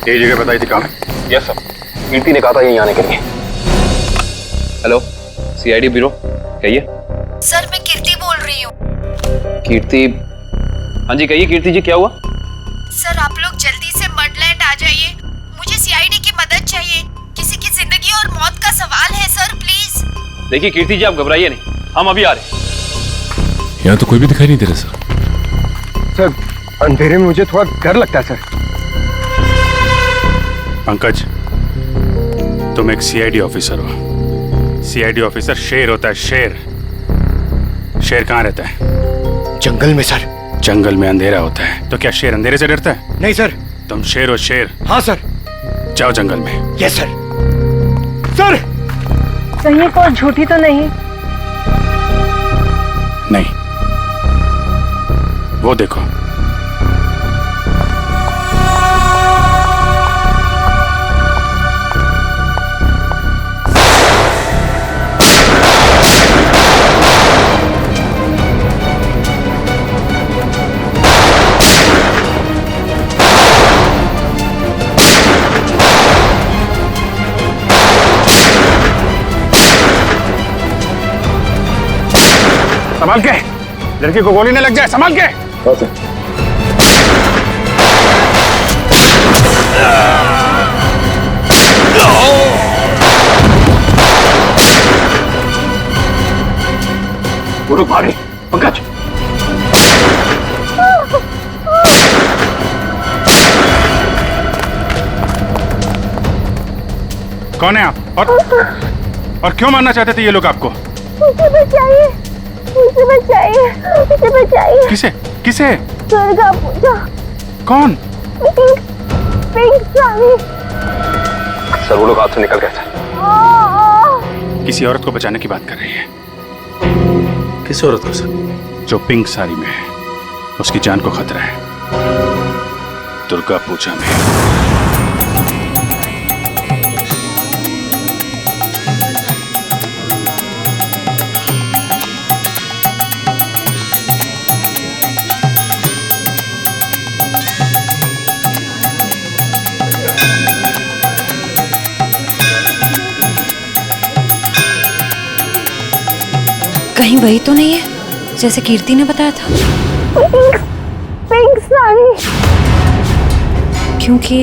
यही जगह बताई थी कहाँ? यस सर, कीर्ति ने कहा था यहीं आने के लिए। हेलो, सीआईडी ब्यूरो, कहिए। सर मैं कीर्ति बोल रही हूँ। कीर्ति? हाँ जी कहिए कीर्ति जी, क्या हुआ? सर आप लोग जल्दी से मडलैंड आ जाइए, मुझे सीआईडी की मदद चाहिए। किसी की जिंदगी और मौत का सवाल है सर, प्लीज। देखिए कीर्ति जी, आप घबराइए नहीं, हम अभी आ रहे हैं। यहाँ तो कोई भी दिखाई नहीं दे रहा सर। सर अंधेरे में मुझे थोड़ा डर लगता है सर। पंकज, तुम एक सीआईडी ऑफिसर हो। सीआईडी ऑफिसर शेर होता है, शेर। शेर कहाँ रहता है? जंगल में सर। जंगल में अंधेरा होता है, तो क्या शेर अंधेरे से डरता है? नहीं सर। तुम शेर हो, शेर। हाँ सर। जाओ जंगल में। Yes sir. सर कहीं कोई झूठी तो नहीं? नहीं, वो देखो। संभाल के, लड़की को गोली न लग जाए, संभाल के। वो रुक भागे। पंकज, कौन है आप और क्यों मारना चाहते थे ये लोग आपको? मुझे बचाइए, मुझे बचाइए, मुझे बचाइए। किसे? किसे? दुर्गा पूजा। कौन? पिंक साड़ी। सर वो लोग हाथ से निकल गए थे। किसी औरत को बचाने की बात कर रही है। किस औरत को सर? जो पिंक साड़ी में है, उसकी जान को खतरा है दुर्गा पूजा में। कहीं वही तो नहीं है जैसे कीर्ति ने बताया था? पिंक साड़ी। क्योंकि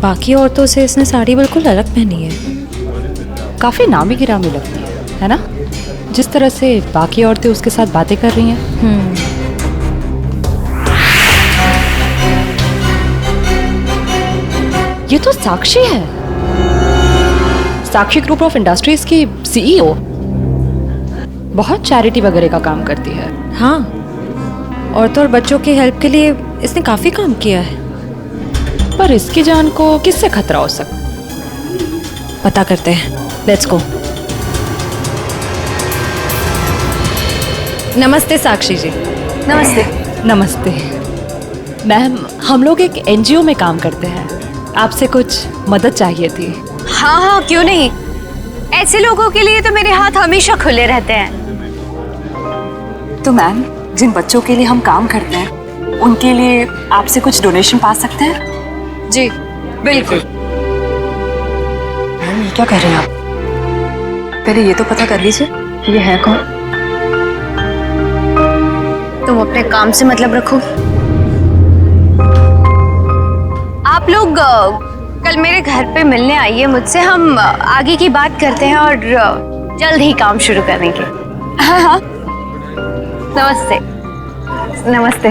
बाकी औरतों से इसने साड़ी बिल्कुल अलग पहनी है। काफी नामी गिरामी लगती है ना? जिस तरह से बाकी औरतें उसके साथ बातें कर रही हैं। ये तो साक्षी है, साक्षी ग्रुप ऑफ इंडस्ट्रीज की सीईओ। बहुत चैरिटी वगैरह का काम करती है। हाँ, औरतों और बच्चों की हेल्प के लिए इसने काफी काम किया है। पर इसकी जान को किससे खतरा हो सकता? पता करते हैं, लेट्स गो। नमस्ते साक्षी जी। नमस्ते। नमस्ते मैम, हम लोग एक एनजीओ में काम करते हैं, आपसे कुछ मदद चाहिए थी। हाँ हाँ, क्यों नहीं। ऐसे लोगों के लिए तो मेरे हाथ हमेशा खुले रहते हैं। तो मैम, जिन बच्चों के लिए हम काम करते हैं उनके लिए आपसे कुछ डोनेशन पा सकते हैं? जी बिल्कुल। मैम ये क्या कह रहे हैं आप? पहले ये तो पता कर लीजिए ये है कौन। तुम अपने काम से मतलब रखो। आप लोग कल मेरे घर पे मिलने आइए मुझसे, हम आगे की बात करते हैं और जल्द ही काम शुरू करेंगे। हाँ हाँ, नमस्ते। नमस्ते।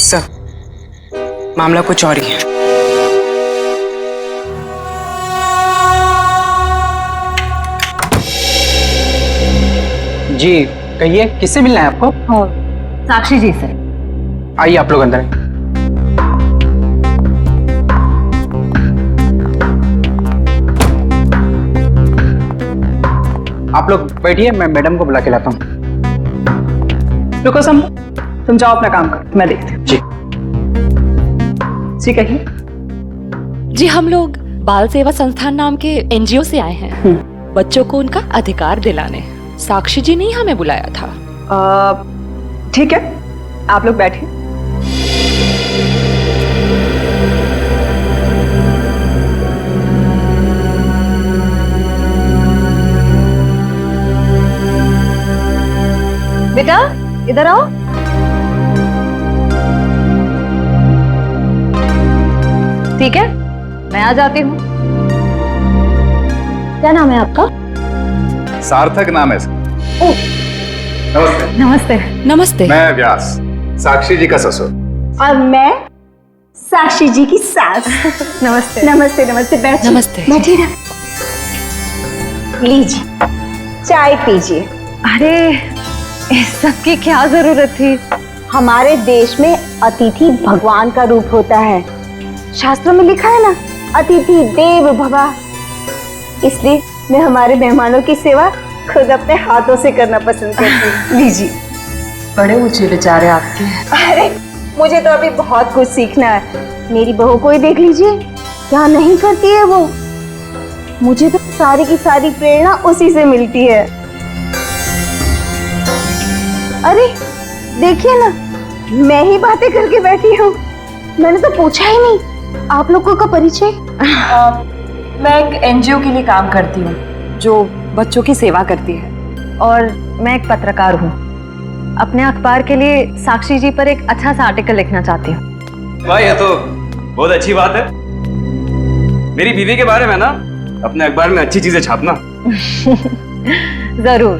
सर, मामला कुछ और ही है। जी कहिए, किससे मिलना है आपको? साक्षी जी से। आइए आप लोग अंदर। आप लोग बैठिए, मैं मैडम को बुला के लाता हूँ। रुको सम, तुम जाओ अपना काम करो, मैं देखती हूँ। जी कहिए। जी हम लोग बाल सेवा संस्थान नाम के एनजीओ से आए हैं, बच्चों को उनका अधिकार दिलाने। साक्षी जी ने ही हमें बुलाया था। ठीक है, आप लोग बैठिए। बेटा इधर आओ। ठीक है, मैं आ जाती हूँ। क्या नाम है आपका? सार्थक नाम है इसका। नमस्ते। नमस्ते। नमस्ते। मैं व्यास, साक्षी जी का ससुर। और मैं साक्षी जी की सास। नमस्ते। नमस्ते नमस्ते, बैठिए। नमस्ते। बैठिए ना, लीजिए चाय पीजिए। अरे इस सब की क्या जरूरत थी? हमारे देश में अतिथि भगवान का रूप होता है। शास्त्रों में लिखा है ना, अतिथि देव भव। इसलिए मैं हमारे मेहमानों की सेवा खुद अपने हाथों से करना पसंद करती हूँ। लीजिए। बड़े ऊंचे विचार है आपके। अरे मुझे तो अभी बहुत कुछ सीखना है। मेरी बहू को ही देख लीजिए, क्या नहीं करती है वो। मुझे तो सारी की सारी प्रेरणा उसी से मिलती है। अरे देखिए ना, मैं ही बातें करके बैठी हूँ। मैंने तो पूछा ही नहीं आप लोगों का परिचय। मैं एक एनजीओ के लिए काम करती हूँ जो बच्चों की सेवा करती है। और मैं एक पत्रकार हूँ, अपने अखबार के लिए साक्षी जी पर एक अच्छा सा आर्टिकल लिखना चाहती हूँ। भाई ये तो बहुत अच्छी बात है। मेरी बीवी के बारे में ना अपने अखबार में अच्छी चीजें छापना। जरूर।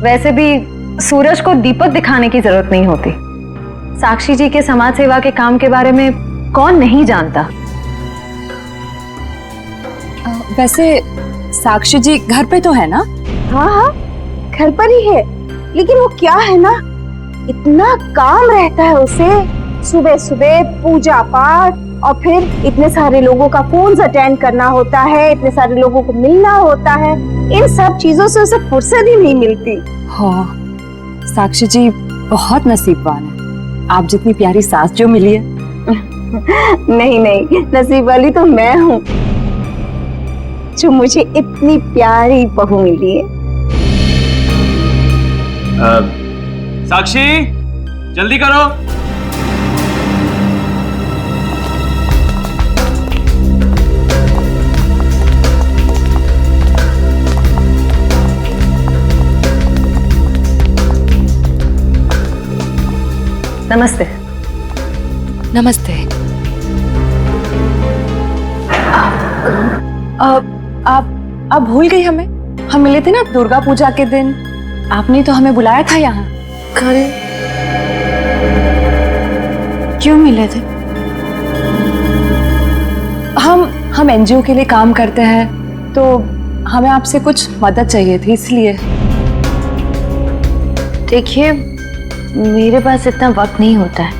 वैसे भी सूरज को दीपक दिखाने की जरूरत नहीं होती। साक्षी जी के समाज सेवा के काम के बारे में कौन नहीं जानता। वैसे साक्षी जी घर पे तो है ना? हाँ हाँ, घर पर ही है। लेकिन वो क्या है ना, इतना काम रहता है उसे। सुबह सुबह पूजा पाठ, और फिर इतने सारे लोगों का फोन अटेंड करना होता है, इतने सारे लोगों को मिलना होता है। इन सब चीजों से उसे फुर्सत ही नहीं मिलती। हाँ, साक्षी जी बहुत नसीबवान है। आप जितनी प्यारी सास जो मिली है। नहीं नहीं, नसीब वाली तो मैं हूँ जो मुझे इतनी प्यारी बहू मिली है। साक्षी जल्दी करो। नमस्ते। नमस्ते। आप भूल गई हमें? हम मिले थे ना दुर्गा पूजा के दिन। आपने तो हमें बुलाया था यहाँ। क्यों मिले थे? हम एनजीओ के लिए काम करते हैं, तो हमें आपसे कुछ मदद चाहिए थी, इसलिए। देखिए, मेरे पास इतना वक्त नहीं होता है,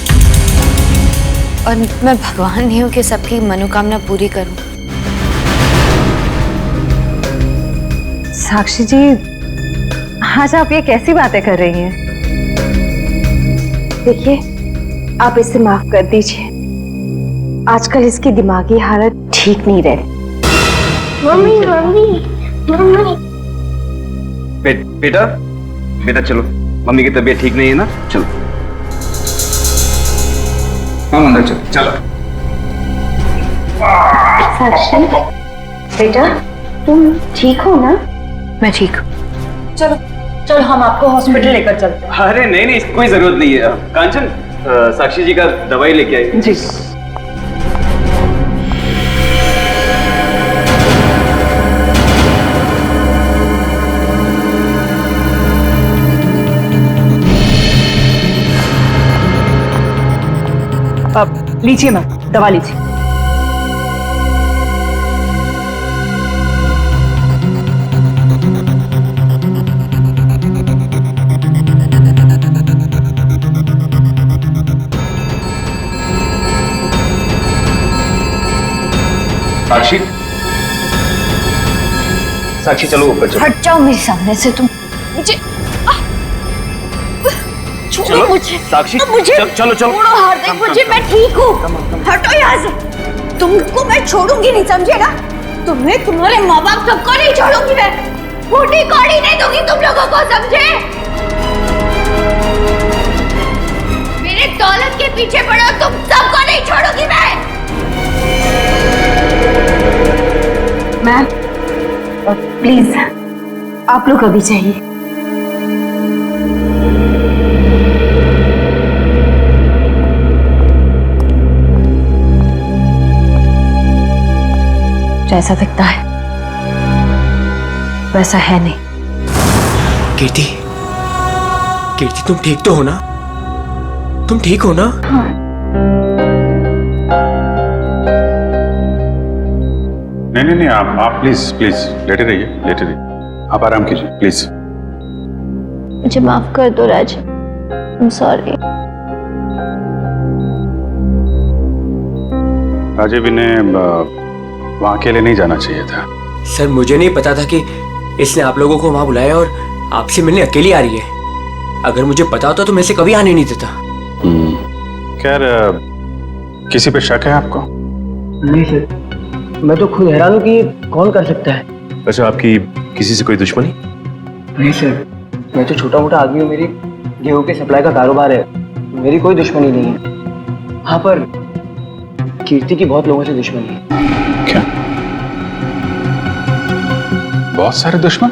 और मैं भगवान नहीं हूँ कि सबकी मनोकामना पूरी करूं। साक्षी जी, आज आप ये कैसी बातें कर रही हैं? देखिए, आप इसे माफ कर दीजिए। आजकल इसकी दिमागी हालत ठीक नहीं रही। Mummy mummy mummy. बेटा बेटा चलो, मम्मी की तबीयत ठीक नहीं है ना, चलो हम अंदर चलो। चलो साक्षी बेटा, तुम ठीक हो ना? मैं ठीक हूँ। चलो हम आपको हॉस्पिटल लेकर चलते हैं। अरे नहीं नहीं, कोई जरूरत नहीं है। कांचन, साक्षी जी का दवाई लेके आई। जी। अब लीजिए मैम, दवा लीजिए। साक्षी, साक्षी चलो ऊपर चलो। हट जाओ मेरे सामने से तुम। मुझे छोड़ो मुझे। साक्षी मुझे चलो चलो। छोड़ो हार्दिक, मुझे मैं ठीक हूँ। हटो यहाँ से। तुमको मैं छोड़ूंगी नहीं, समझेगा? तुम्हें, तुम्हारे माँ बाप सबको नहीं छोड़ूंगी मैं। फूटी कौड़ी नहीं दूंगी तुम लोगों को, समझे? मेरे दौलत के पीछे पड़ो, तुम सबको नहीं छोड़ूंगी मैं। मैम प्लीज आप लोग अभी चाहिए। जैसा दिखता है वैसा है नहीं। कीर्ति, कीर्ति तुम ठीक तो हो ना? तुम ठीक हो ना? हाँ। नहीं, आप प्लीज लेटे रहिए। आप आराम कीजिए प्लीज। मुझे माफ कर दो राज, I'm sorry। राजीव ने वहाँ अकेले नहीं जाना चाहिए था। सर मुझे नहीं पता था कि इसने आप लोगों को वहां बुलाया और आपसे मिलने अकेली आ रही है। अगर मुझे पता होता तो मैं इसे कभी आने नहीं देता। खैर, किसी पे शक है आपको? नहीं सर, मैं तो खुद हैरान हूँ कि कौन कर सकता है। अच्छा, आपकी किसी से कोई दुश्मनी? नहीं सर, मैं तो छोटा मोटा आदमी हूँ। मेरी गेहूं के सप्लाई का कारोबार है, मेरी कोई दुश्मनी नहीं है। हाँ, पर कीर्ति की बहुत लोगों से दुश्मनी है। क्या? बहुत सारे दुश्मन?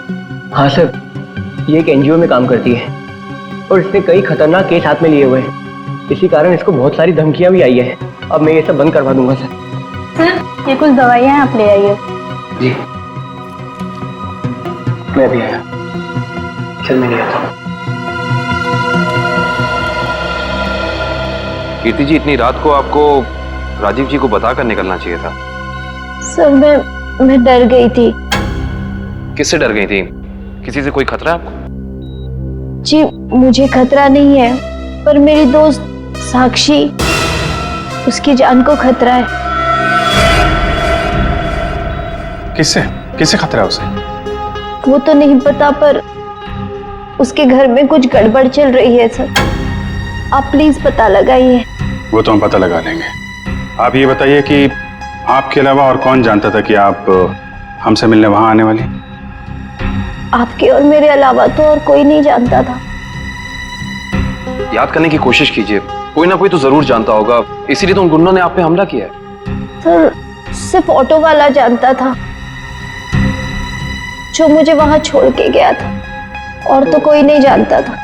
हाँ सर, ये एक एनजीओ में काम करती है और इसने कई खतरनाक केस हाथ में लिए हुए हैं। इसी कारण इसको बहुत सारी धमकियां भी आई है। अब मैं ये सब बंद करवा दूंगा सर। सर ये कुछ दवाइयाँ आप ले आइए। जी मैं भी आया। चल मैं ले आता हूँ। कीर्ति जी, इतनी रात को आपको राजीव जी को बताकर निकलना चाहिए था। सर मैं डर गई थी। किससे डर गई थी? किसी से कोई खतरा है आपको? जी मुझे खतरा नहीं है, पर मेरी दोस्त साक्षी, उसकी जान को खतरा है। किससे खतरा है उसे? वो तो नहीं पता, पर उसके घर में कुछ गड़बड़ चल रही है सर। आप प्लीज पता लगाइए। वो तो हम पता लगा लेंगे। आप ये बताइए कि आपके अलावा और कौन जानता था कि आप हमसे मिलने वहां आने वाली? आपके और मेरे अलावा तो और कोई नहीं जानता था। याद करने की कोशिश कीजिए, कोई ना कोई तो जरूर जानता होगा, इसीलिए तो उन गुंडों ने आप पे हमला किया है। सर सिर्फ ऑटो वाला जानता था, जो मुझे वहां छोड़ के गया था, और तो कोई नहीं जानता था।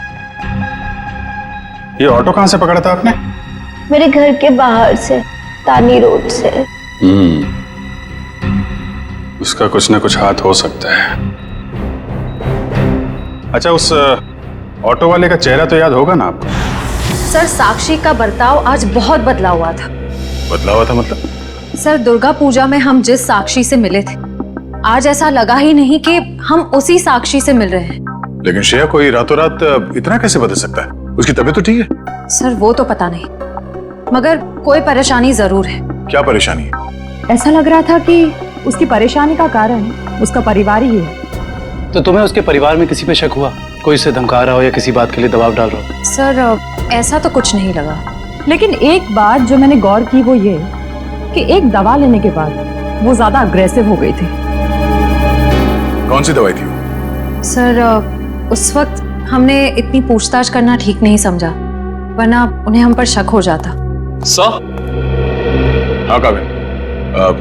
ये ऑटो कहां से पकड़ा था आपने? मेरे घर के बाहर से, तानी रोड से। उसका कुछ ना कुछ हाथ हो सकता है। अच्छा, उस ऑटो वाले का चेहरा तो याद होगा ना आपको? सर साक्षी का बर्ताव आज बहुत बदला हुआ था। बदला हुआ था मतलब? सर दुर्गा पूजा में हम जिस साक्षी से मिले थे, आज ऐसा लगा ही नहीं कि हम उसी साक्षी से मिल रहे हैं। लेकिन श्रेया, कोई रातों रात इतना कैसे बदल सकता है? उसकी तबीयत तो ठीक है? सर वो तो पता नहीं, मगर कोई परेशानी जरूर है। क्या परेशानी है? ऐसा लग रहा था कि उसकी परेशानी का कारण उसका परिवार ही है। तो तुम्हें उसके परिवार में किसी पे शक हुआ? कोई उसे धमका रहा हो या किसी बात के लिए दबाव डाल रहा हो? सर ऐसा तो कुछ नहीं लगा, लेकिन एक बात जो मैंने गौर की वो ये कि एक दवा लेने के बाद वो ज्यादा अग्रेसिव हो गई थी। कौन सी दवाई थी? सर उस वक्त हमने इतनी पूछताछ करना ठीक नहीं समझा, वरना उन्हें हम पर शक हो जाता। सर? हाँ काबिल,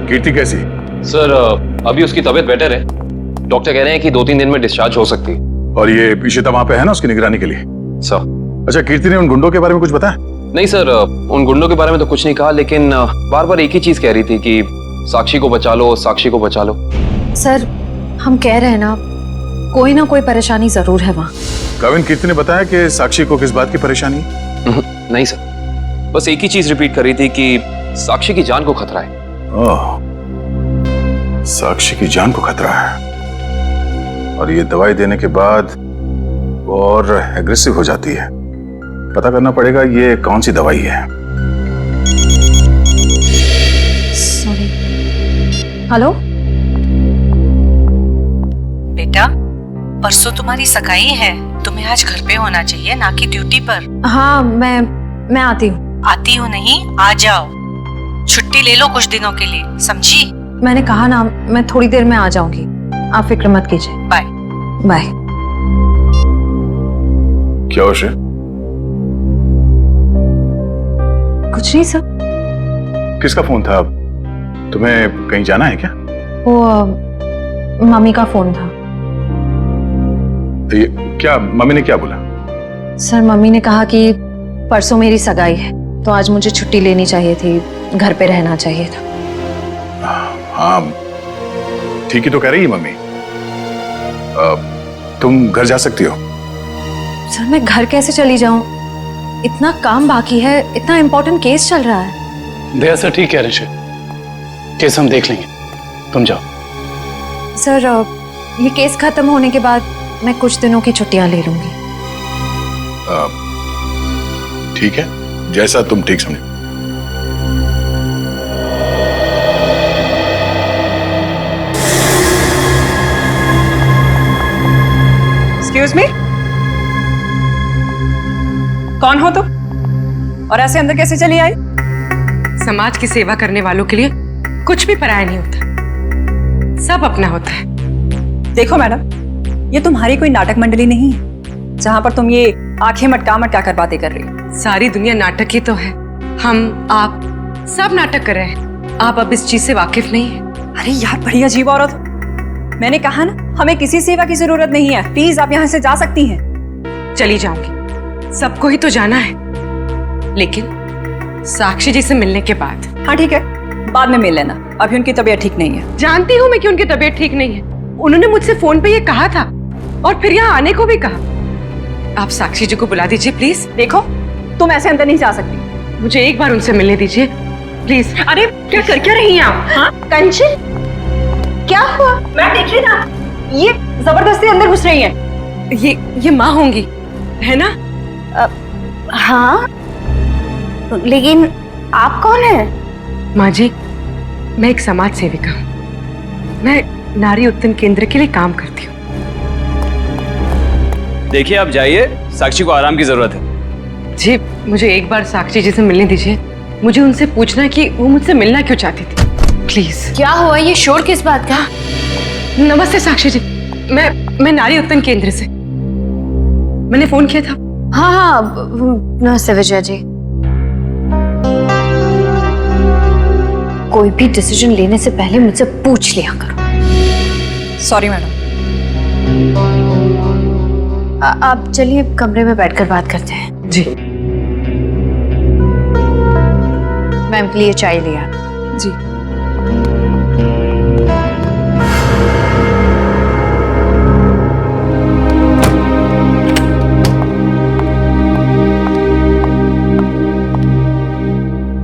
कीर्ति कैसी? सर अभी उसकी तबीयत बेटर है। डॉक्टर कह रहे हैं कि 2-3 दिन में डिस्चार्ज हो सकती है। और ये इशिता वहां पे है ना उसकी निगरानी के लिए? सर। अच्छा, कीर्ति ने उन गुंडों के बारे में कुछ बताया? नहीं सर, उन गुंडों के बारे में तो कुछ नहीं कहा, लेकिन बार बार एक ही चीज कह रही थी कि साक्षी को बचा लो, साक्षी को बचा लो। सर हम कह रहे हैं ना कोई परेशानी जरूर है वहाँ। काबिल, कीर्ति ने बताया कि साक्षी को किस बात की परेशानी? नहीं सर, बस एक ही चीज रिपीट कर रही थी कि साक्षी की जान को खतरा है। ओह, साक्षी की जान को खतरा है। और ये दवाई देने के बाद वो और एग्रेसिव हो जाती है। पता करना पड़ेगा ये कौन सी दवाई है। सॉरी। हेलो परसों तुम्हारी सगाई है, तुम्हें आज घर पे होना चाहिए, ना कि ड्यूटी पर। हाँ, मैं आती हूँ। आती हूँ नहीं, आ जाओ। छुट्टी ले लो कुछ दिनों के लिए, समझी? मैंने कहा ना, मैं थोड़ी देर में आ जाऊंगी, आप फिक्र मत कीजिए। Bye bye. क्या हो श्रेया? कुछ नहीं सर। किसका फोन था? तुम्हें कहीं जाना है क्या? वो मम्मी का फोन था। ये क्या, मम्मी ने क्या बोला? सर, मम्मी ने कहा कि परसों मेरी सगाई है, तो आज मुझे छुट्टी लेनी चाहिए थी, घर पे रहना चाहिए था। हाँ, ठीक ही तो कह रही है मम्मी। तुम घर जा सकती हो। सर, मैं घर कैसे चली जाऊं? इतना काम बाकी है, इतना इम्पोर्टेंट केस चल रहा है। दया सर ठीक कह रहे हैं, केस हम देख लेंगे, तुम जाओ। सर, ये केस खत्म होने के बाद मैं कुछ दिनों की छुट्टियां ले लूंगी। ठीक है, जैसा तुम ठीक समझो। एक्सक्यूज मी, कौन हो तुम और ऐसे अंदर कैसे चली आई? समाज की सेवा करने वालों के लिए कुछ भी पराया नहीं होता, सब अपना होता है। देखो मैडम, ये तुम्हारी कोई नाटक मंडली नहीं है जहां पर तुम ये आंखें मटका मटका कर बातें कर रही हो। सारी दुनिया नाटक ही तो है, हम आप सब नाटक कर रहे हैं। आप अब इस चीज से वाकिफ नहीं है। अरे यार, बड़ी अजीब औरत हो। मैंने कहा ना, हमें किसी सेवा की जरूरत नहीं है, प्लीज आप यहाँ से जा सकती हैं। चली जाऊंगी, सबको ही तो जाना है, लेकिन साक्षी जी से मिलने के बाद। हाँ ठीक है, बाद में मिल लेना, अभी उनकी तबीयत ठीक नहीं है। जानती हूँ मैं कि उनकी तबीयत ठीक नहीं है, उन्होंने मुझसे फोन पे ये कहा था और फिर यहाँ आने को भी कहा। आप साक्षी जी को बुला दीजिए प्लीज। देखो, तुम ऐसे अंदर नहीं जा सकती, मुझे एक बार उनसे मिलने दीजिए प्लीज। अरे क्या कर क्या रही हैं आप? हाँ कंचन, क्या हुआ? मैं देख रही था, ये जबरदस्ती अंदर घुस रही हैं। ये माँ होंगी, है ना? हाँ, लेकिन आप कौन हैं? माँ जी, मैं एक समाज सेविका हूँ, मैं नारी उत्थान केंद्र के लिए काम करती हूँ। देखिए, आप जाइए, साक्षी को आराम की जरूरत है। जी, मुझे एक बार साक्षी जी से मिलने दीजिए, मुझे उनसे पूछना है कि वो मुझसे मिलना क्यों चाहती थी, प्लीज। क्या हुआ? ये शोर किस बात का? नमस्ते साक्षी जी, मैं नारी उत्थान केंद्र से, मैंने फोन किया था। हाँ, नमस्ते विजया जी। कोई भी डिसीजन लेने से पहले मुझसे पूछ लिया करो। Sorry madam. आप चलिए कमरे में बैठकर बात करते हैं। जी। मैम के लिए चाय लिया। जी।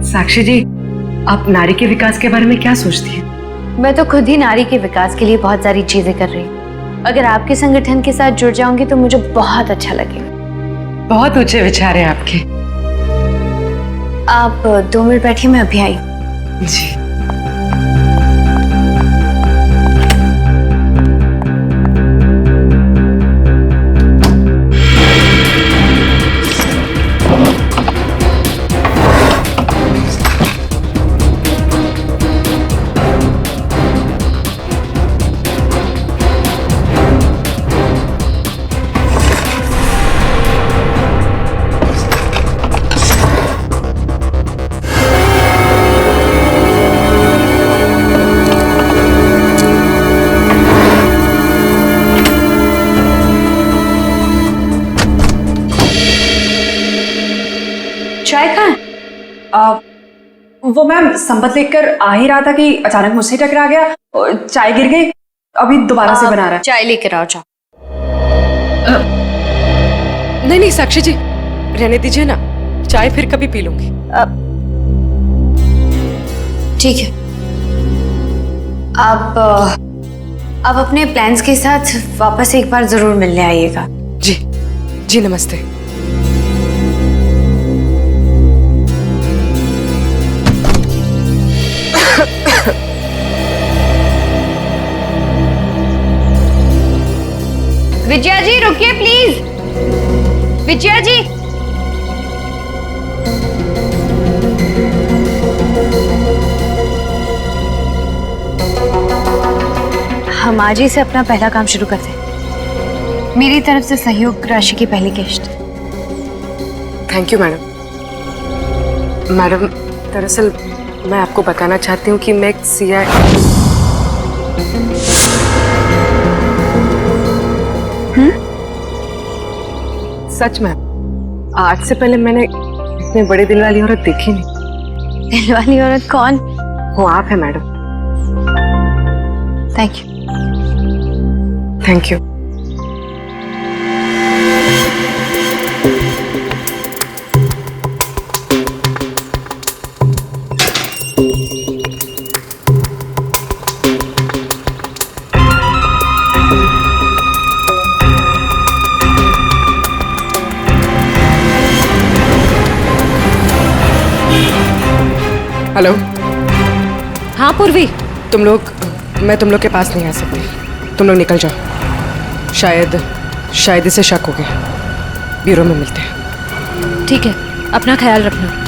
साक्षी जी, आप नारी के विकास के बारे में क्या सोचती हैं? मैं तो खुद ही नारी के विकास के लिए बहुत सारी चीजें कर रही हूँ। अगर आपके संगठन के साथ जुड़ जाऊंगी तो मुझे बहुत अच्छा लगेगा। बहुत ऊंचे विचार हैं आपके। आप 2 मिनट बैठिए, मैं अभी आई। जी। चाय कहाँ है? वो मैम संपत लेकर आ ही रहा था कि अचानक मुझसे टकरा गया और चाय गिर गई, अभी दोबारा से बना रहा है। चाय लेकर आओ। नहीं साक्षी जी, रहने दीजिए ना, चाय फिर कभी पी लूंगी। ठीक है, अब अपने प्लान्स के साथ वापस एक बार जरूर मिलने आइएगा। जी जी, नमस्ते। विजया जी रुकिए प्लीज। विजया जी, हम आज ही से अपना पहला काम शुरू करते हैं। मेरी तरफ से सहयोग राशि की पहली किश्त। Thank you madam. मैडम, दरअसल मैं आपको बताना चाहती हूँ कि मैं एक CI। सच में आज से पहले मैंने इतने बड़े दिल वाली औरत देखी नहीं। दिल वाली औरत कौन? वो आप है madam. Thank you. Thank you. Hello. हाँ पूर्वी, मैं तुम लोग के पास नहीं आ सकती। तुम लोग निकल जाओ। शायद इसे शक हो गया। ब्यूरो में मिलते हैं। ठीक है, अपना ख्याल रखना।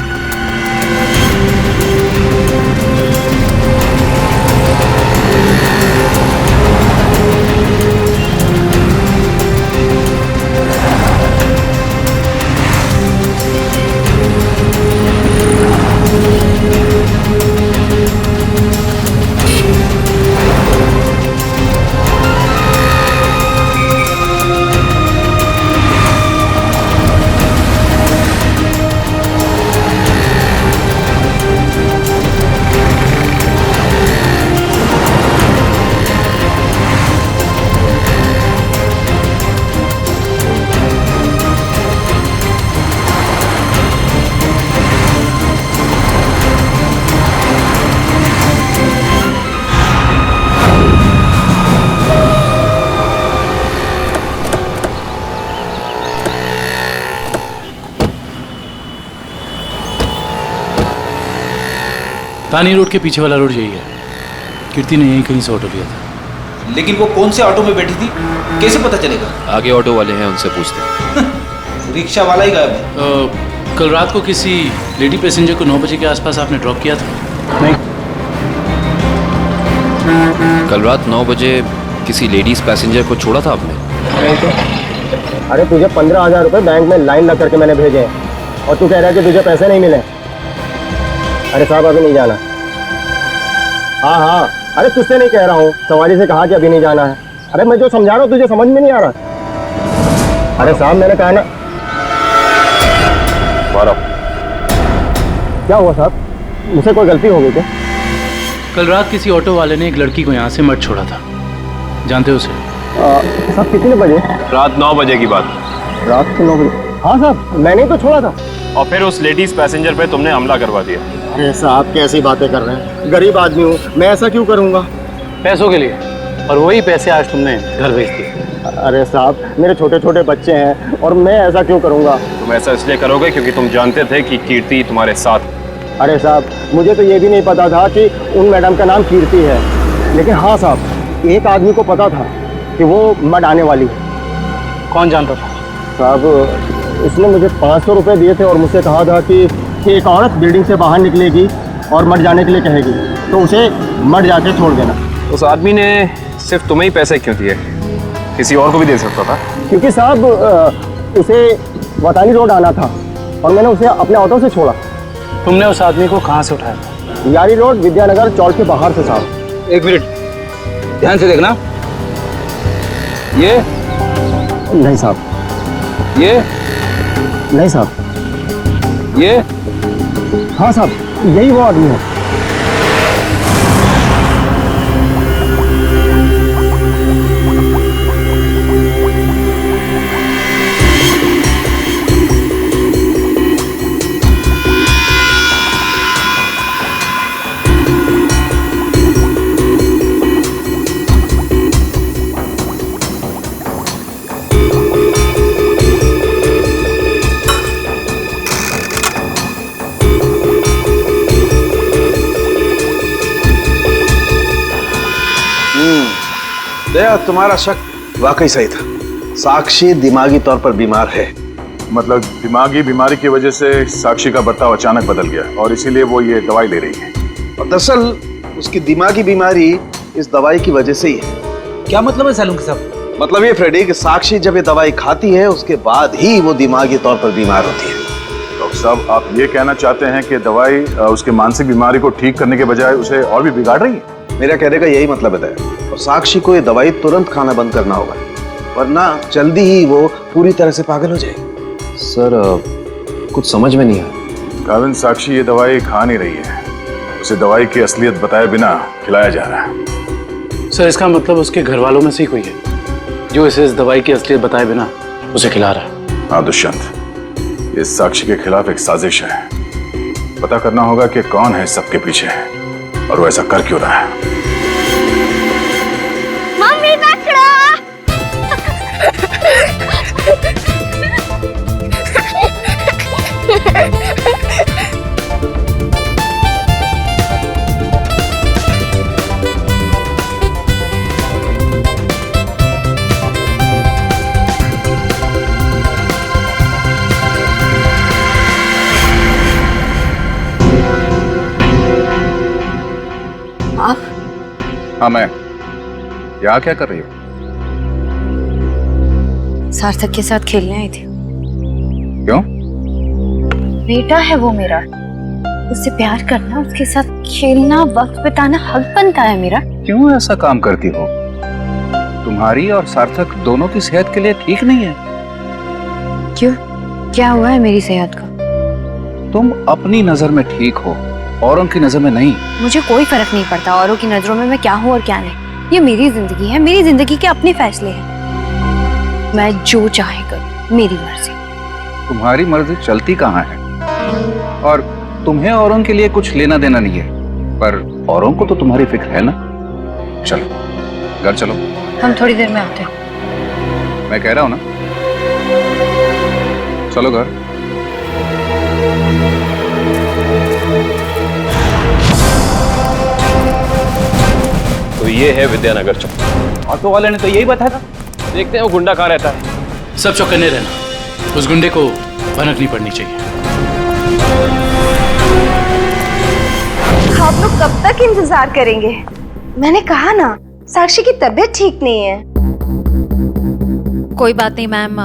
तानी रोड के पीछे वाला रोड यही है। कीर्ति ने यहीं कहीं से ऑटो लिया था। लेकिन वो कौन से ऑटो में बैठी थी, कैसे पता चलेगा? आगे ऑटो वाले हैं, उनसे पूछते हैं। रिक्शा वाला ही गायब है। कल रात को किसी लेडी पैसेंजर को 9 बजे के आसपास आपने ड्रॉप किया था? नहीं। कल रात 9 बजे किसी लेडीज पैसेंजर को छोड़ा था आपने? नहीं तो। अरे तुझे 15,000 रुपए बैंक में लाइन लग करके मैंने भेजे हैं और तू कह रहा है कि तुझे पैसे नहीं मिले। अरे साहब अभी नहीं जाना। हाँ, अरे तुझसे नहीं कह रहा हूँ, सवारी से कहा कि अभी नहीं जाना है। अरे मैं जो समझा रहा हूँ तुझे समझ में नहीं आ रहा। अरे साहब मैंने कहा ना। क्या हुआ साहब, मुझसे कोई गलती हो गई क्या? कल रात किसी ऑटो वाले ने एक लड़की को यहाँ से मत छोड़ा था, जानते हो उसे? साहब कितने बजे? रात 9 बजे की बात। रात के 9 बजे? हाँ साहब, मैंने तो छोड़ा था। और फिर उस लेडीज पैसेंजर पे तुमने हमला करवा दिया। अरे साहब कैसी बातें कर रहे हैं, गरीब आदमी हूँ मैं, ऐसा क्यों करूँगा? पैसों के लिए, और वही पैसे आज तुमने घर भेज दिए। अरे साहब मेरे छोटे छोटे बच्चे हैं और मैं ऐसा क्यों करूँगा? तुम ऐसा इसलिए करोगे क्योंकि तुम जानते थे कि कीर्ति तुम्हारे साथ। अरे साहब मुझे तो ये भी नहीं पता था कि उन मैडम का नाम कीर्ति है, लेकिन हाँ साहब एक आदमी को पता था कि वो मड आने वाली है। कौन जानता था? साहब उसने मुझे 500 रुपये दिए थे और मुझसे कहा था कि एक औरत बिल्डिंग से बाहर निकलेगी और मड जाने के लिए कहेगी तो उसे मड जाके छोड़ देना। उस आदमी ने सिर्फ तुम्हें ही पैसे क्यों दिए, किसी और को भी दे सकता था? क्योंकि साहब उसे वतानी रोड आना था और मैंने उसे अपने ऑटो से छोड़ा। तुमने उस आदमी को कहाँ से उठाया था? यारी रोड विद्यानगर चौक के बाहर से साहब। एक मिनट ध्यान से देखना। ये नहीं साहब। ये नहीं साहब। ये हाँ साहब यही वो आदमी है। दया, तुम्हारा शक वाकई सही था। साक्षी दिमागी तौर पर बीमार है। मतलब दिमागी बीमारी की वजह से साक्षी का बर्ताव अचानक बदल गया और इसीलिए वो ये दवाई ले रही है। और दरअसल उसकी दिमागी बीमारी इस दवाई की वजह से ही है। क्या मतलब है सालून साहब? मतलब ये फ्रेडी कि साक्षी जब ये दवाई खाती है उसके बाद ही वो दिमागी तौर पर बीमार होती है। डॉक्टर साहब, आप ये कहना चाहते हैं कि दवाई उसके मानसिक बीमारी को ठीक करने के बजाय उसे और भी बिगाड़ रही है? मेरा कहने का यही मतलब है दया। और साक्षी को ये दवाई तुरंत खाना बंद करना होगा, वरना जल्दी ही वो पूरी तरह से पागल हो जाएगी। सर कुछ समझ में नहीं आया। काविन, साक्षी ये दवाई खा नहीं रही है, उसे दवाई की असलियत बताए बिना खिलाया जा रहा है। सर इसका मतलब उसके घर वालों में से ही कोई है जो इसे इस दवाई की असलियत बताए बिना उसे खिला रहा है। हाँ दुष्यंत, ये साक्षी के खिलाफ एक साजिश है। पता करना होगा कि कौन है सबके पीछे और वो ऐसा कर क्यों रहा है। मम्मी पकड़ो। आप? हाँ मैं। यहाँ क्या कर रही हो? सार्थक के साथ खेलने आई थी। क्यों? बेटा है वो मेरा, उससे प्यार करना, उसके साथ खेलना, वक्त बिताना हक बनता है मेरा। क्यों ऐसा काम करती हो? तुम्हारी और सार्थक दोनों की सेहत के लिए ठीक नहीं है। क्यों? क्या हुआ है मेरी सेहत को? तुम अपनी नजर में ठीक हो, औरों की नजर में नहीं। मुझे कोई फर्क नहीं पड़ता औरों की नजरों में मैं क्या हूँ और क्या नहीं। ये मेरी जिंदगी है, मेरी जिंदगी के अपने फैसले हैं। मैं जो चाहे करूँ, मेरी मर्जी। तुम्हारी मर्जी चलती कहाँ है? और तुम्हें औरों के लिए कुछ लेना देना नहीं है, पर औरों को तो तुम्हारी फिक्र है ना। चलो घर चलो। हम थोड़ी देर में आते हैं। मैं कह रहा हूँ ना, चलो घर। तो ये है विद्यानगर चौक। ऑटो वाले ने तो यही बताया था। देखते हैं वो गुंडा कहाँ रहता है। सब चौकन्ने रहना, उस गुंडे को भनक नहीं पड़नी चाहिए। आप लोग कब तक इंतजार करेंगे? मैंने कहा ना, साक्षी की तबीयत ठीक नहीं है। कोई बात नहीं मैम,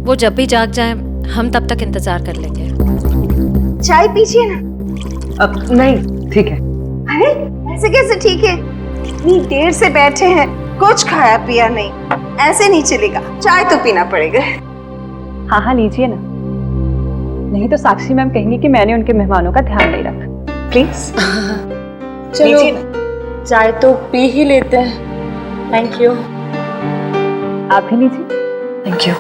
वो जब भी जाग जाए हम तब तक इंतजार कर लेंगे। चाय पीजिए ना। अब नहीं, ठीक है। अरे ऐसे कैसे ठीक है? इतनी देर से बैठे हैं, कुछ खाया पिया नहीं, ऐसे नहीं चलेगा, चाय तो पीना पड़ेगा। हाँ हाँ लीजिए ना, नहीं तो साक्षी मैम कहेंगी कि मैंने उनके मेहमानों का ध्यान नहीं रखा। प्लीज चलो चाय तो पी ही लेते हैं। Thank you. आप भी लीजिए। Thank you.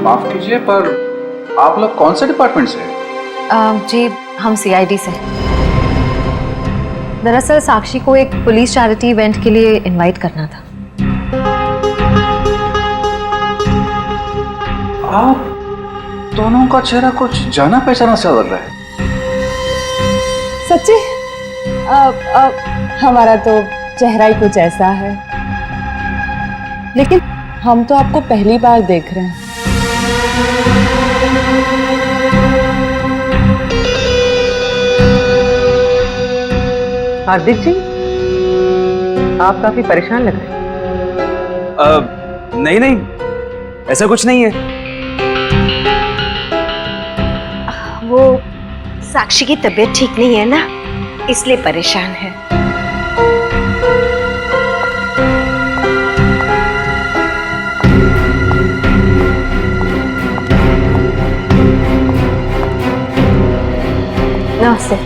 माफ कीजिए, पर आप लोग कौन से डिपार्टमेंट से हैं? जी हम CID से। दरअसल साक्षी को एक पुलिस चैरिटी इवेंट के लिए इनवाइट करना था। आप दोनों का चेहरा कुछ जाना पहचाना सा लग रहा है। सच्ची? हमारा तो चेहरा ही कुछ ऐसा है, लेकिन हम तो आपको पहली बार देख रहे हैं। हार्दिक जी, आप काफी परेशान लग रहे हैं। नहीं नहीं, ऐसा कुछ नहीं है। वो साक्षी की तबीयत ठीक नहीं है ना, इसलिए परेशान है। नमस्ते।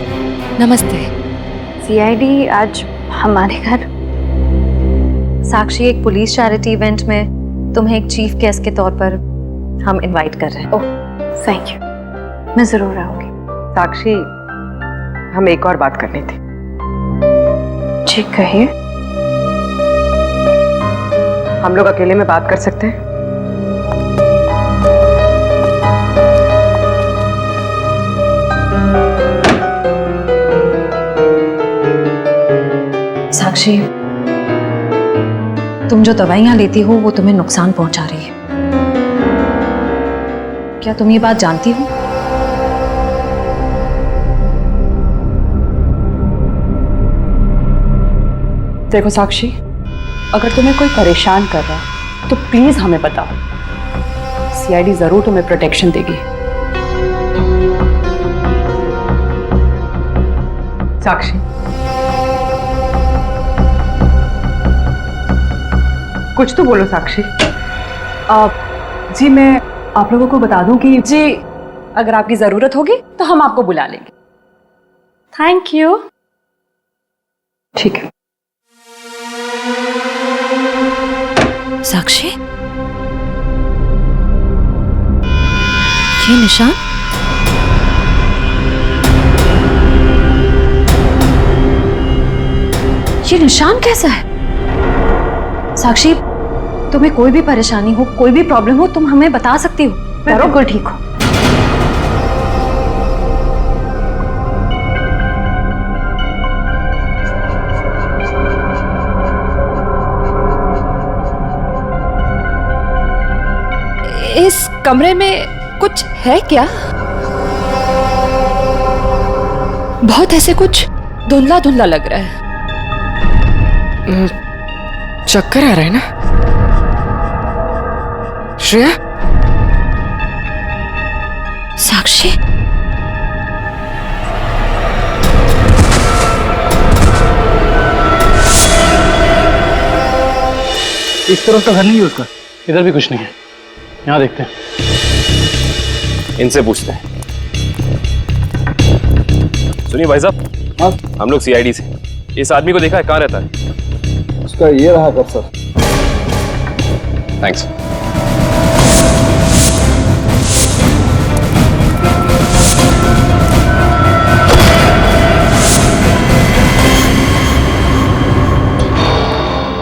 नमस्ते। CID आज हमारे घर। साक्षी एक पुलिस चैरिटी इवेंट में तुम्हें एक चीफ गेस्ट के तौर पर हम इनवाइट कर रहे हैं। ओह थैंक यू, मैं जरूर आऊंगी। साक्षी, हम एक और बात करनी थी। जी कहिए। हम लोग अकेले में बात कर सकते हैं? साक्षी, तुम जो दवाइयां लेती हो वो तुम्हें नुकसान पहुंचा रही है। क्या तुम ये बात जानती हो? देखो साक्षी, अगर तुम्हें कोई परेशान कर रहा है तो प्लीज हमें बताओ। सीआईडी जरूर तुम्हें प्रोटेक्शन देगी। साक्षी, कुछ तो बोलो साक्षी। जी मैं आप लोगों को बता दूं कि जी अगर आपकी जरूरत होगी तो हम आपको बुला लेंगे। Thank you. ठीक है। साक्षी, ये निशान? ये निशान कैसा है? साक्षी, तुम्हें कोई भी परेशानी हो, कोई भी प्रॉब्लम हो, तुम हमें बता सकती हो। मैं बिल्कुल ठीक हूँ। इस कमरे में कुछ है क्या? बहुत ऐसे कुछ धुंधला धुंधला लग रहा है। चक्कर आ रहा है ना श्रेया? साक्षी, इस तरफ तो घर नहीं है उसका। इधर भी कुछ नहीं है। यहाँ देखते हैं। इनसे पूछते हैं। सुनिए भाई साहब, हाँ हम लोग सीआईडी से। इस आदमी को देखा है, कहाँ रहता है? उसका ये रहा कर सर। थैंक्स।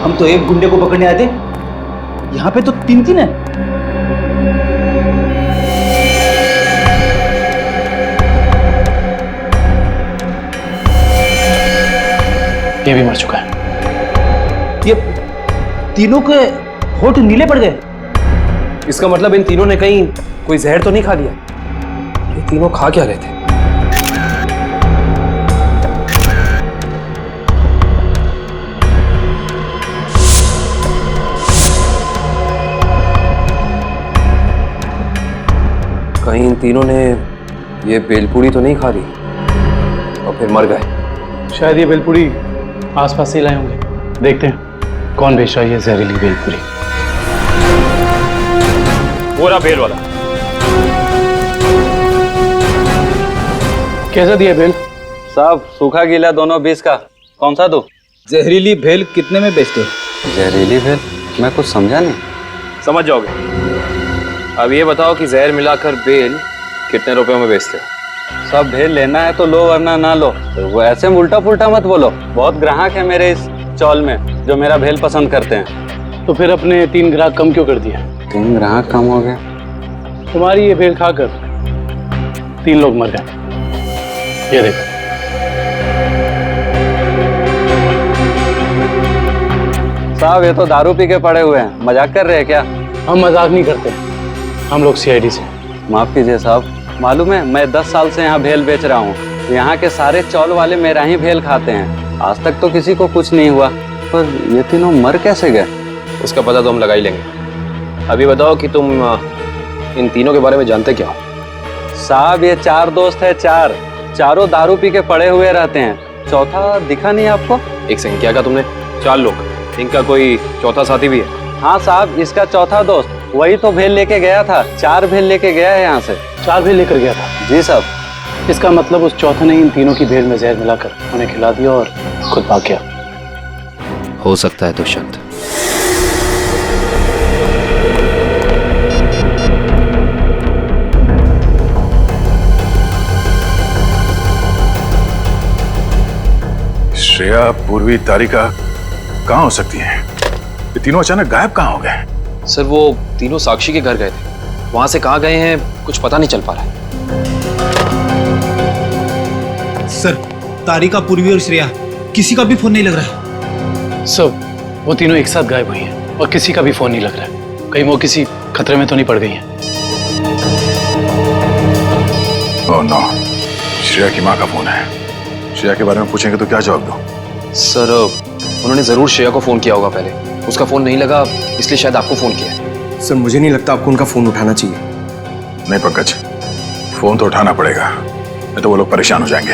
हम तो एक गुंडे को पकड़ने आए थे, यहाँ पे तो तीन तीन है। ये भी मर चुका है। ये तीनों के होठ नीले पड़ गए। इसका मतलब इन तीनों ने कहीं कोई जहर तो नहीं खा लिया? ये तीनों खा क्या रहे थे? कहीं इन तीनों ने ये बेलपूरी तो नहीं खा ली और फिर मर गए? शायद ये बेलपूरी आसपास से लाए होंगे। देखते हैं कौन बेच रहा है ये जहरीली बेलपूरी। वो रहा बेल वाला। कैसा दिया बेल? साहब सूखा गीला दोनों 20 का। कौन सा दो? जहरीली भेल कितने में बेचते हो? जहरीली भेल? मैं कुछ समझा नहीं। समझ जाओगे। अब ये बताओ कि जहर मिलाकर बेल कितने रुपयों में बेचते हो? सब भेल लेना है तो लो वरना ना लो। तो वो ऐसे उल्टा पुल्टा मत बोलो। बहुत ग्राहक है मेरे इस चौल में जो मेरा भेल पसंद करते हैं। तो फिर अपने 3 ग्राहक कम क्यों कर दिया? 3 ग्राहक कम हो गए? तुम्हारी ये भेल खाकर 3 लोग मर गए। ये देखो। साहब ये तो दारू पी के पड़े हुए हैं। मजाक कर रहे हैं क्या? हम मजाक नहीं करते, हम लोग सीआईडी से। माफ कीजिए साहब, मालूम है मैं 10 साल से यहाँ भेल बेच रहा हूँ। यहाँ के सारे चौल वाले मेरा ही भेल खाते हैं। आज तक तो किसी को कुछ नहीं हुआ, पर ये तीनों मर कैसे गए? उसका पता तो हम लगा ही लेंगे। अभी बताओ कि तुम इन तीनों के बारे में जानते क्या हो? साहब ये 4 दोस्त है। चारों दारू पी के पड़े हुए रहते हैं। चौथा दिखा नहीं आपको? एक सेकंड, क्या कहा तुमने? 4 लोग। इनका कोई चौथा साथी भी है? हाँ साहब, इसका चौथा दोस्त वही तो भेल लेके गया था। 4 भेल लेके गया है यहाँ से। 4 भेल लेकर गया था? जी साहब। इसका मतलब उस चौथे ने इन तीनों की भेल में जहर मिलाकर उन्हें खिला दिया और खुद भाग गया। हो सकता है दुष्यंत। श्रेया, पूर्वी, तारिका कहाँ हो सकती हैं? ये तीनों अचानक गायब कहाँ हो गए? सर वो तीनों साक्षी के घर गए थे। वहां से कहाँ गए हैं कुछ पता नहीं चल पा रहा है। सर तारिका, पूर्वी और श्रेया किसी का भी फोन नहीं लग रहा है। सर वो तीनों एक साथ गायब हुई हैं और किसी का भी फोन नहीं लग रहा है। कहीं वो किसी खतरे में तो नहीं पड़ गई हैं? ओह नो, श्रेया की माँ का फोन है। श्रेया के बारे में पूछेंगे तो क्या जवाब दो? सर उन्होंने जरूर श्रेया को फोन किया होगा पहले, उसका फोन नहीं लगा इसलिए शायद आपको फोन किया। सर मुझे नहीं लगता आपको उनका फोन उठाना चाहिए। नहीं पंकज, फोन तो उठाना पड़ेगा, नहीं तो वो लोग परेशान हो जाएंगे।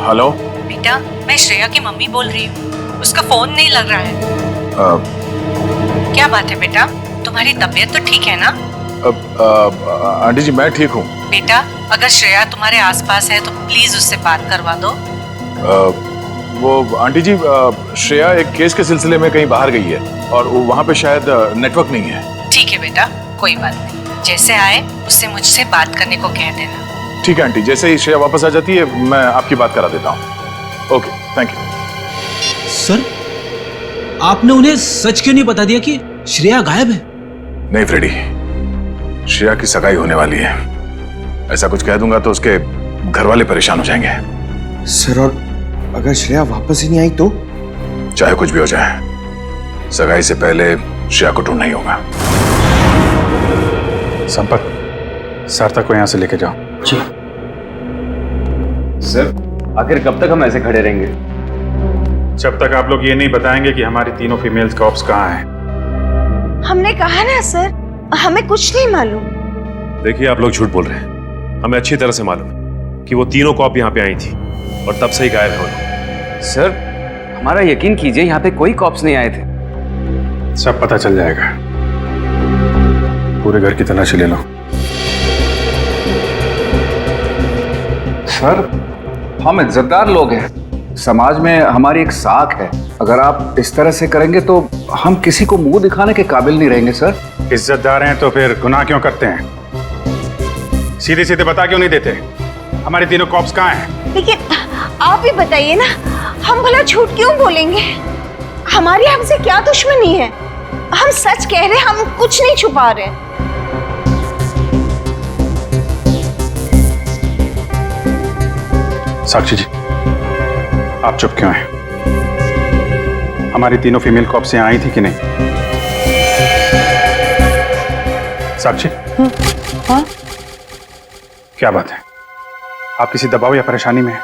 हेलो बेटा, मैं श्रेया की मम्मी बोल रही हूँ, उसका फोन नहीं लग रहा है। क्या बात है बेटा, तुम्हारी तबीयत तो ठीक है ना? आंटी जी मैं ठीक हूँ। बेटा अगर श्रेया तुम्हारे आसपास है तो प्लीज उससे बात करवा दो। वो आंटी जी, श्रेया एक केस के सिलसिले में कहीं बाहर गई है और वहाँ पे शायद नेटवर्क नहीं है। ठीक है बेटा, कोई बात नहीं, जैसे आए उससे मुझसे बात करने को कह देना। ठीक है आंटी, जैसे ही श्रेया वापस आ जाती है मैं आपकी बात करा देता हूँ। Okay thank you. सर आपने उन्हें सच क्यों नहीं बता दिया कि श्रेया गायब है? नहीं फ्रेडी, श्रेया की सगाई होने वाली है, ऐसा कुछ कह दूंगा तो उसके घर वाले परेशान हो जाएंगे। सर और अगर श्रेया वापस ही नहीं आई तो? चाहे कुछ भी हो जाए, सगाई से पहले श्रेया को ढूंढना ही होगा। संपत, सार्थक को यहाँ से लेके जाओ। जी सर, आखिर कब तक हम ऐसे खड़े रहेंगे? जब तक आप लोग ये नहीं बताएंगे कि हमारी तीनों फीमेल्स कॉप्स कहाँ हैं। हमने कहा ना सर, हमें कुछ नहीं मालूम। देखिए आप लोग झूठ बोल रहे हैं, हमें अच्छी तरह से मालूम है कि वो तीनों कॉप यहाँ पे आई थी और तब से ही गायब हो गई। सर हमारा यकीन कीजिए, यहाँ पे कोई कॉप्स नहीं आए थे। सब पता चल जाएगा, पूरे घर की तलाशी ले लो। सर हम इज्जतदार लोग हैं, समाज में हमारी एक साख है, अगर आप इस तरह से करेंगे तो हम किसी को मुंह दिखाने के काबिल नहीं रहेंगे। सर इज्जतदार हैं तो फिर गुनाह क्यों करते हैं? सीधे सीधे बता क्यों नहीं देते हमारी तीनों कॉप्स कहाँ हैं? लेकिन आप ही बताइए ना, हम भला झूठ क्यों बोलेंगे? हमारी हमसे क्या दुश्मनी है? हम सच कह रहे हैं, हम कुछ नहीं छुपा रहे। साक्षी जी आप चुप क्यों हैं? हमारी तीनों फीमेल कॉप्स यहाँ आई थी कि नहीं? साक्षी हाँ? क्या बात है, आप किसी दबाव या परेशानी में हैं?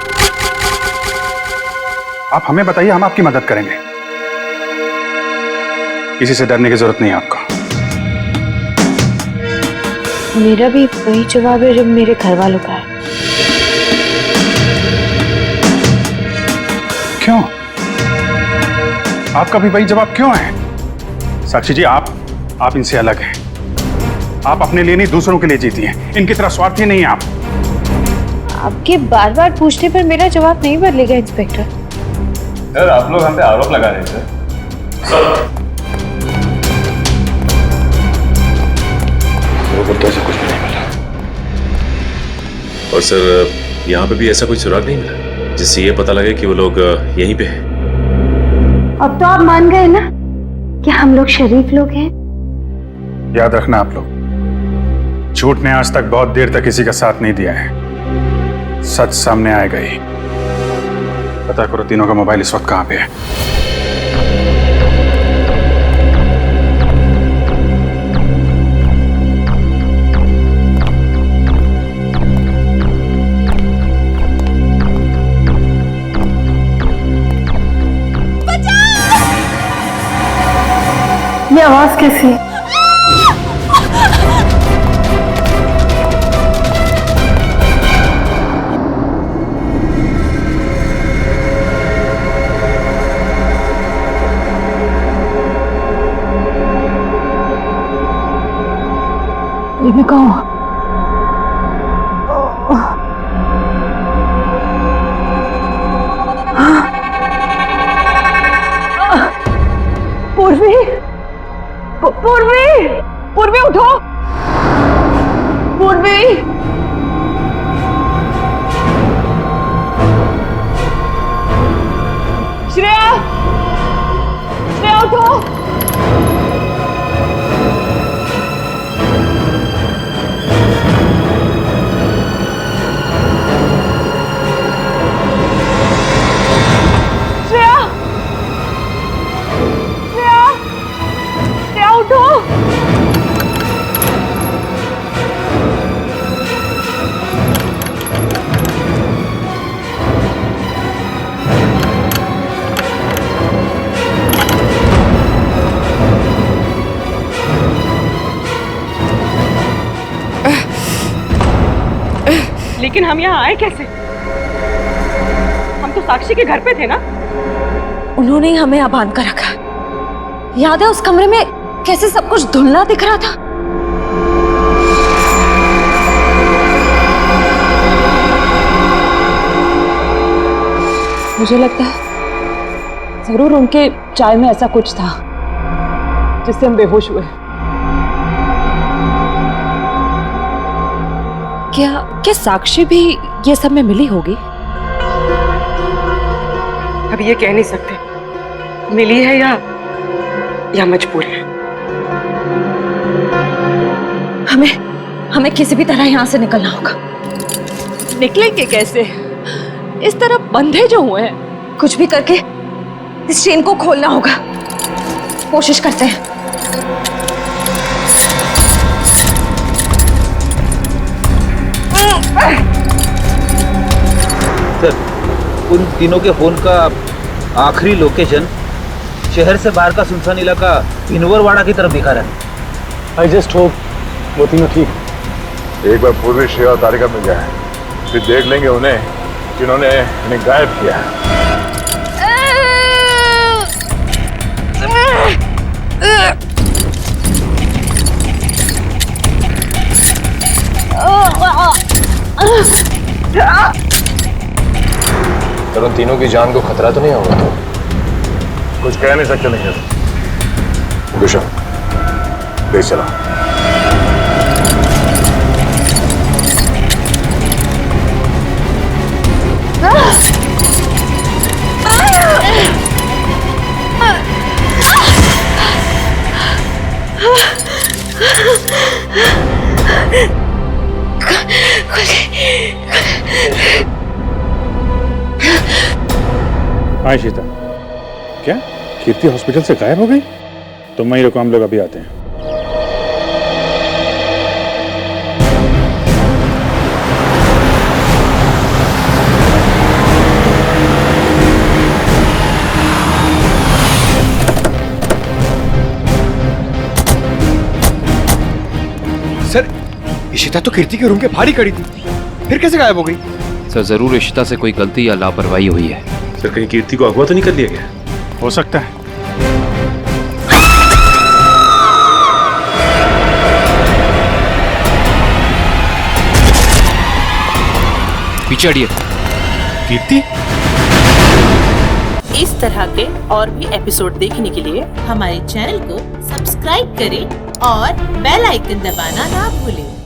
आप हमें बताइए, हम आपकी मदद करेंगे। किसी से डरने की जरूरत नहीं है आपको। मेरा भी वही जवाब है जो मेरे घर वालों का है। क्यों? आपका भी वही जवाब क्यों है? साक्षी जी आप इनसे अलग हैं। आप अपने लिए नहीं दूसरों के लिए जीती हैं, इनकी तरह स्वार्थी नहीं है आप। आपके बार बार पूछने पर मेरा जवाब नहीं बदलेगा इंस्पेक्टर। सर आप लोग हम पे आरोप लगा रहे हैं सर। तो ऐसा कुछ भी नहीं मिला। और सर यहाँ पे भी ऐसा कोई सुराग नहीं मिला जिससे ये पता लगे कि वो लोग यहीं पे हैं। अब तो आप मान गए ना कि हम लोग शरीफ लोग हैं। याद रखना आप लोग, झूठ ने आज तक बहुत देर तक किसी का साथ नहीं दिया है, सच सामने आएगा ही। पता करो तीनों का मोबाइल इस वक्त कहाँ पे है। ये आवाज कैसी? ये कहाँ? पूर्वी, पूर्वी, पूर्वी उठो, पूर्वी। श्रेया, श्रेया उठो। लेकिन हम यहाँ आए कैसे? हम तो साक्षी के घर पे थे ना। उन्होंने ही हमें यहाँ बांध कर रखा। याद है उस कमरे में कैसे सब कुछ धुंधला दिख रहा था? मुझे लगता है जरूर उनके चाय में ऐसा कुछ था जिससे हम बेहोश हुए। क्या साक्षी भी ये सब में मिली होगी? अब ये कह नहीं सकते मिली है या मजबूर है। हमें किसी भी तरह यहाँ से निकलना होगा। निकलेंगे कैसे? इस तरफ बंधे जो हुए हैं। कुछ भी करके इस चेन को खोलना होगा। कोशिश करते हैं। सर, उन तीनों के फोन का आखिरी लोकेशन शहर से बाहर का सुनसान इलाका भिनवरवाड़ा की तरफ दिखा रहा है। आई जस्ट होप वो तीनों ठीक। एक बार पूर्वी श्रेया और तारिका मिल जाए, फिर देख लेंगे उन्हें जिन्होंने इन्हें गायब किया। सर, उन तीनों की जान को खतरा तो नहीं होगा? कुछ कह नहीं सकते नहीं गुशा, देख चला। हाँ शीता, क्या कीर्ति हॉस्पिटल से गायब हो गई? तुम वहीं रुको, हम लोग अभी आते हैं। सर, इशिता तो कीर्ति के रूम के बाहर ही खड़ी थी, फिर कैसे गायब हो गई? सर, जरूर इशिता से कोई गलती या लापरवाही हुई है। सर, कहीं कीर्ति को अगवा तो नहीं कर लिया गया? हो सकता है। पीछे हटिए। कीर्ति? इस तरह के और भी एपिसोड देखने के लिए हमारे चैनल को सब्सक्राइब करें और बेल आइकन दबाना ना भूलें।